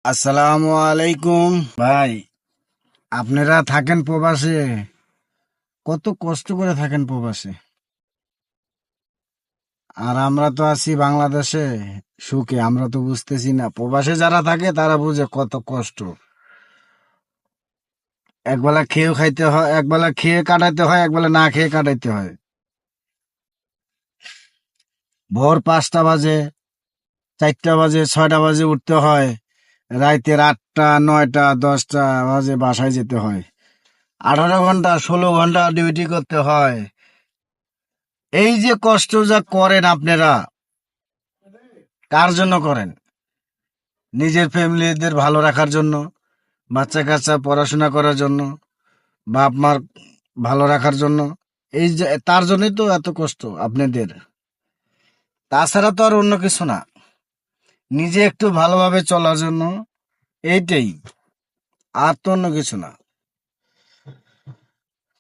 আসসালামু আলাইকুম ভাই। আপনারা থাকেন প্রবাসে, কত কষ্ট করে থাকেন প্রবাসে, আর আমরা তো আছি বাংলাদেশে সুখে। আমরা তো বুঝতেছি না, প্রবাসে যারা থাকে তারা বুঝে কত কষ্ট। একবেলা খেয়েও খাইতে হয়, একবেলা খেয়ে কাটাইতে হয়, একবেলা না খেয়ে কাটাইতে হয়। ভোর 5টা বাজে, 4টা বাজে, 6টা বাজে উঠতে হয়, রাতের 8টা, 9টা, 10টা বাজে বাসায় যেতে হয়। 18 ঘন্টা, 16 ঘন্টা ডিউটি করতে হয়। এই যে কষ্ট যা করেন আপনারা, কার জন্য করেন? নিজের ফ্যামিলিদের ভালো রাখার জন্য, বাচ্চা কাচ্চা পড়াশোনা করার জন্য, বাপ মার ভালো রাখার জন্য। এই যে তার জন্যই তো এত কষ্ট আপনাদের, তাছাড়া তো আর অন্য কিছু না। নিজে একটু ভালোভাবে চলার জন্য, এইটাই, আর তো অন্য কিছু না।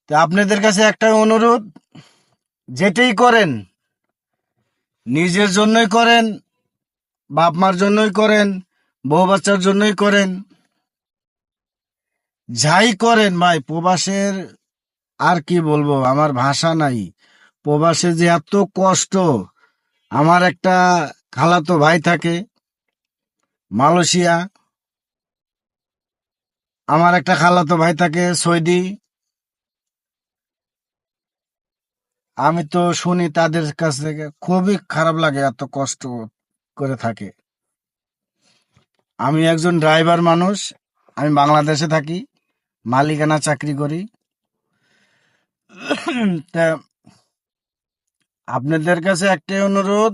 তো আপনাদের কাছে একটাই অনুরোধ, যেটাই করেন নিজের জন্যই করেন, বাপ মার জন্যই করেন, বউ বাচ্চার জন্যই করেন। যাই করেন ভাই, প্রবাসের আর কি বলবো, আমার ভাষা নাই। প্রবাসে যে এত কষ্ট। আমার একটা খালাতো ভাই থাকে মালয়েশিয়া, আমার একটা খালাতো ভাই থাকে সৌদি। আমি তো শুনি তাদের কাছ থেকে, খুবই খারাপ লাগে, এত কষ্ট করে থাকে। আমি একজন ড্রাইভার মানুষ, আমি বাংলাদেশে থাকি, মালিকানা চাকরি করি। তা আপনাদের কাছে একটাই অনুরোধ,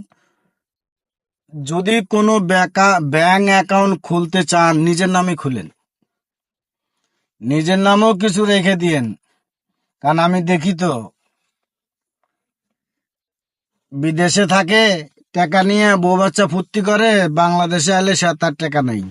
যদি কোনো ব্যাংক অ্যাকাউন্ট খুলতে চান, নিজের নামে খুলেন, নিজের নামেও কিছু রেখে দিয়েন। কারণ আমি দেখি তো, বিদেশে থাকে, টাকা নিয়ে বউ বাচ্চা ফুর্তি করে, বাংলাদেশে এলে সে তার টাকা নেই।